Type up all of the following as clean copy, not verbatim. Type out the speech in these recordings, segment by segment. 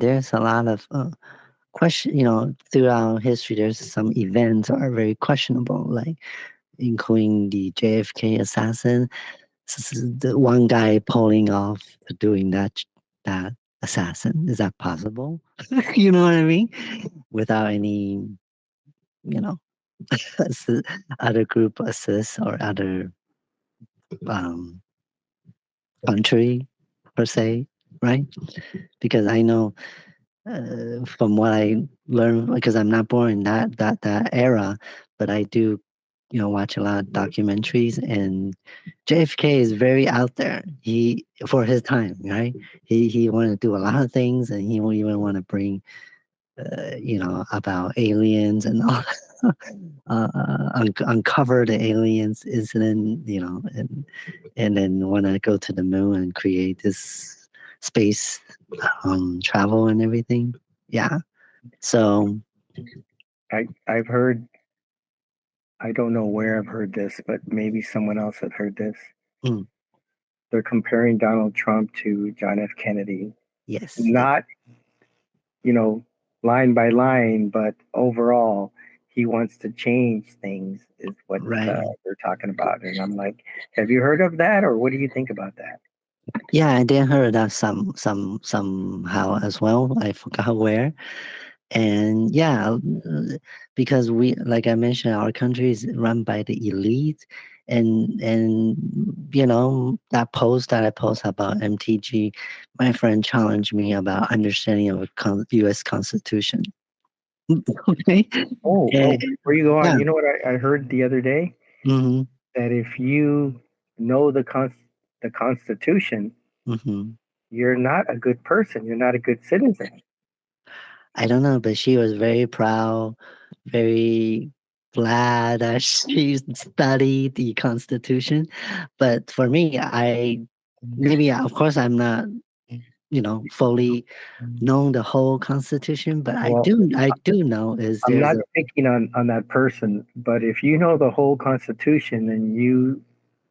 yeah, there's a lot of question. Throughout history, there's some events are very questionable, like including the JFK assassin. The one guy pulling off doing that assassin. Is that possible? You know what I mean? Without any, you know, other group assist or other um, country per se, right? Because I know from what I learned, because I'm not born in that era, but I do, watch a lot of documentaries, and JFK is very out there. He for his time, right? He wanted to do a lot of things, and he won't even want to bring, about aliens and all. Uncover the aliens incident, and then want to go to the moon and create this space travel and everything. Yeah. So, I've heard, I don't know where I've heard this, but maybe someone else had heard this. mm, They're comparing Donald Trump to John F. Kennedy. yes, Not, you know, line by line, but overall, he wants to change things, is what right. they're talking about. And I'm like, have you heard of that, or what do you think about that? Yeah, I did heard that somehow as well. I forgot where. And yeah, because we, like I mentioned, our country is run by the elite, and that post that I post about MTG, my friend challenged me about understanding of a U.S. Constitution. Okay. Oh, And, before you go on, yeah. you know what I heard the other day? Mm-hmm. That if you know the Constitution, Mm-hmm. you're not a good person. You're not a good citizen. I don't know, but she was very proud, very glad that she studied the Constitution. But for me, maybe, of course, I'm not, fully knowing the whole Constitution, but Well, I do know is I'm there's not a picking on that person, but if you know the whole Constitution, then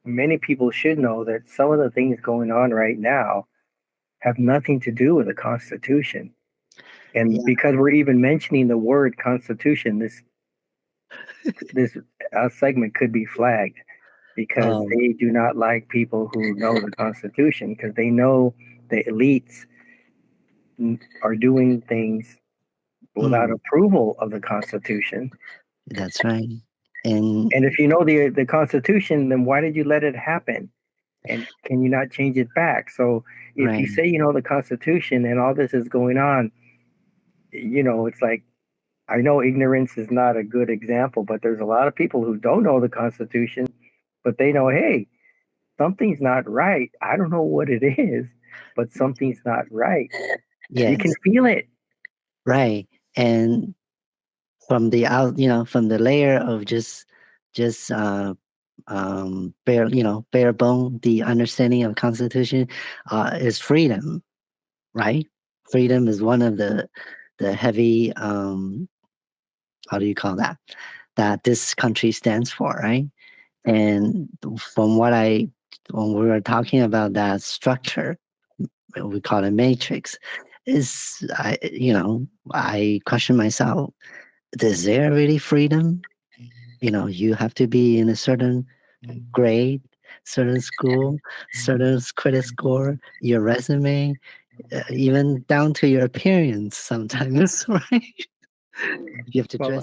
many people should know that some of the things going on right now have nothing to do with the Constitution. yeah, And because we're even mentioning the word Constitution, this segment could be flagged because um, they do not like people who know the Constitution because they know the elites are doing things without mm, approval of the Constitution. that's right. And And if you know the Constitution, then why did you let it happen? And can you not change it back? So if you right, say you know the Constitution and all this is going on, it's like I know ignorance is not a good example, but there's a lot of people who don't know the Constitution, but they know, hey, something's not right. I don't know what it is, but something's not right. You can yes, feel it. right. And from the out, from the layer of just bare bone, the understanding of Constitution is freedom, right? Freedom is one of the heavy, how do you call that this country stands for, right? And from what I when we were talking about that structure, we call it matrix, is I question myself, is there really freedom? You have to be in a certain grade, certain school, certain credit score, your resume, even down to your appearance sometimes, right? You have to Well,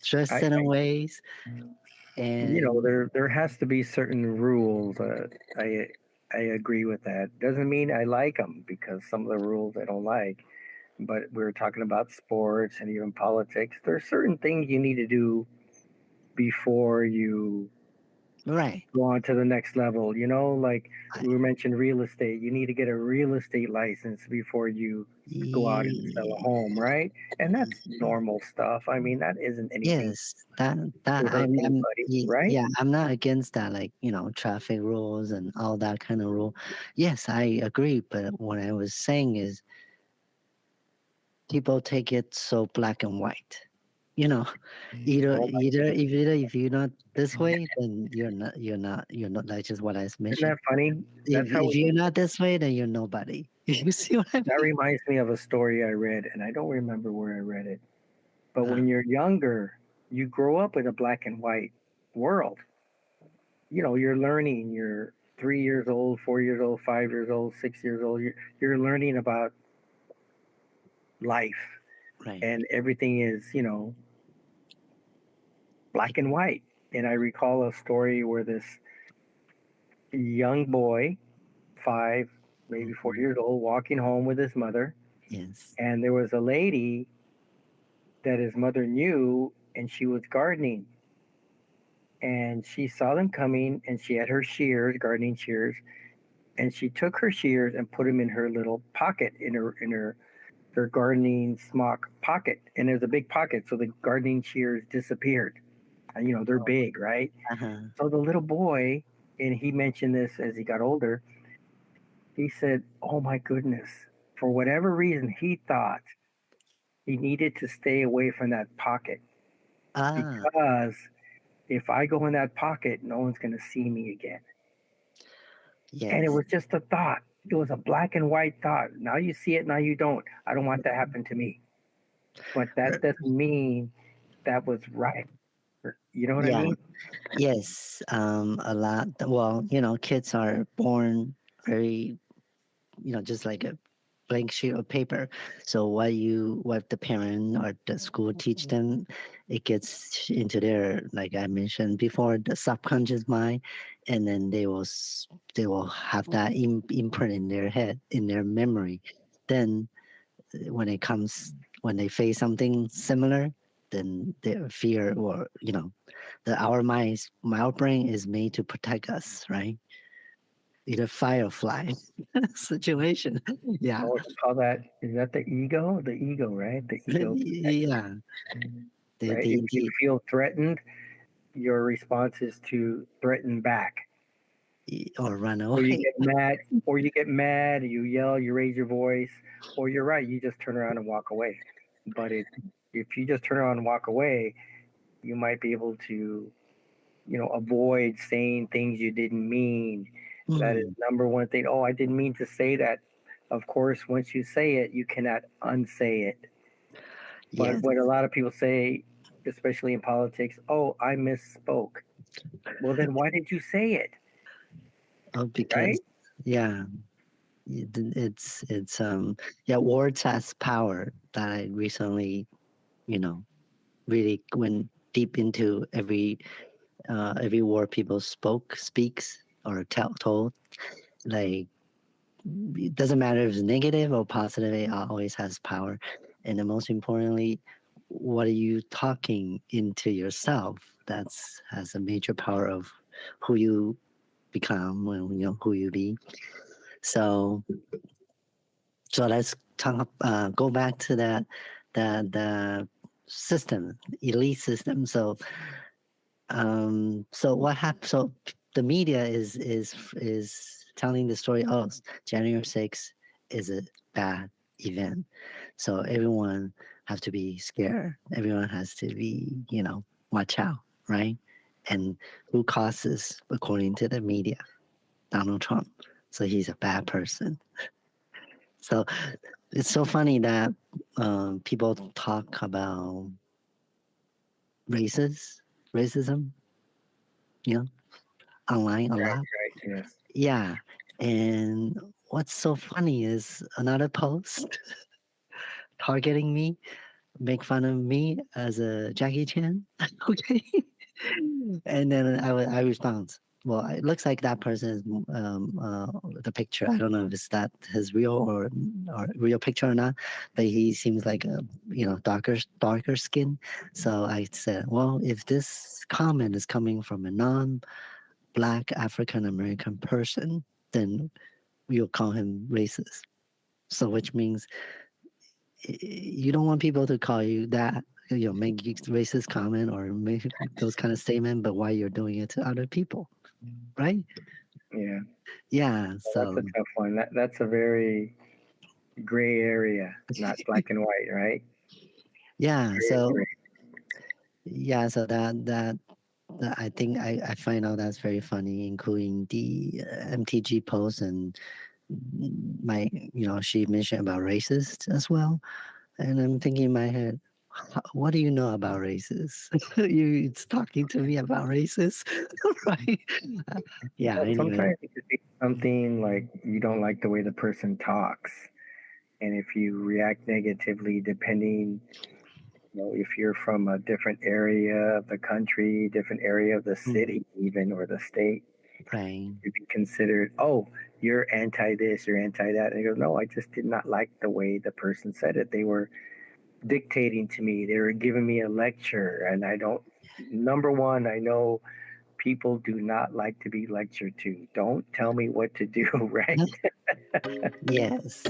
dress certain ways, and there has to be certain rules. I agree with that. Doesn't mean I like them because some of the rules I don't like. But we were talking about sports and even politics. There are certain things you need to do before you right. go on to the next level. Like I, we mentioned real estate. You need to get a real estate license before you go out and sell a home, right? And that's normal stuff. I mean, that isn't anything yes, that to hurt anybody, right? yeah, I'm not against that, like, traffic rules and all that kind of rule. Yes, I agree, but what I was saying is people take it so black and white. you know, either Oh my either goodness. if you're not this way, then you're not like just what I Isn't mentioned. that funny? That's how If you're not this way, then you're nobody. You see what I that mean? reminds me of a story I read, and I don't remember where I read it. But Uh, when you're younger, you grow up in a black and white world. You know, you're learning. You're 3 years old, 4 years old, 5 years old, 6 years old. You're learning about life, right. and everything is, black and white. And I recall a story where this young boy, five, maybe four Mhm. years old, walking home with his mother, Yes. and there was a lady that his mother knew, and she was gardening, and she saw them coming, and she had her shears, gardening shears, and she took her shears and put them in her little pocket in her gardening smock pocket, and there's a big pocket, so the gardening shears disappeared. And they're big, right? Uh-huh. So the little boy, and he mentioned this as he got older, he said, "Oh my goodness." For whatever reason, he thought he needed to stay away from that pocket Ah, because if I go in that pocket, no one's going to see me again. And it yes. was just a thought. It was a black and white thought. Now you see it, now you don't. I don't want that to happen to me. But that Er, doesn't mean that was right. You know what I Yeah. mean? Yes. A lot. Well, kids are born very, just like a blank sheet of paper. So what the parent or the school teach them, it gets into their, like I mentioned before, the subconscious mind, and then they will have that imprint in their head, in their memory. Then when it comes when they face something similar, then their fear, or our brain is made to protect us, right? Either fight or fly situation. Yeah. What you call that? Is that the ego? The ego, right? The ego protector, Yeah. The right? If the you the feel threatened, your response is to threaten back. or run Or you away. get mad, or you get mad, you yell, you raise your voice, or you're right, you just turn around and walk away. But if you just turn around and walk away, you might be able to, avoid saying things you didn't mean. That is Mm, number one thing. Oh, I didn't mean to say that. Of course, once you say it, you cannot unsay it. But yes. what a lot of people say, especially in politics, oh, I misspoke. Well, then why did you say it? Oh, because Right? yeah, yeah, words has power. That I recently, you know, really went deep into every word people speaks or told. Like, it doesn't matter if it's negative or positive, it always has power. And then most importantly, what are you talking into yourself? That's has a major power of who you become, and who you be. So so let's go back to the system, elite system. So what happened? So the media is telling the story. Oh, January 6th is a bad event, so everyone has to be scared. Everyone has to be, watch out, right? And who causes, according to the media, Donald Trump. So he's a bad person. So it's so funny that people talk about races, racism, you know, online a Right, lot. right, yes. Yeah. And what's so funny is another post targeting me, make fun of me as a Jackie Chan. Okay. And then I respond, well, it looks like that person is the picture. I don't know if it's that his real or real picture or not, but he seems like a darker skin. So I said, well, if this comment is coming from a non-black African American person, then we'll call him racist. So which means you don't want people to call you that, make racist comment or make those kind of statement, but why you're doing it to other people, right? Yeah. Yeah. Well, that's a So tough one. That's a very gray area, not black and white, right? yeah. Very So gray. Yeah, so that I think I find out that's very funny, including the MTG post and my, she mentioned about racist as well. And I'm thinking in my head, what do you know about racists? It's talking to me about racists, right? Yeah, Well, anyway, sometimes it could be something like you don't like the way the person talks, and if you react negatively, depending, if you're from a different area of the country, different area of the mm, city, even or the state, right, you'd be considered, oh, you're anti this, you're anti that. And you go, no, I just did not like the way the person said it. They were dictating to me, they were giving me a lecture, and I don't. Number one, I know people do not like to be lectured to. Don't tell me what to do, right? yes.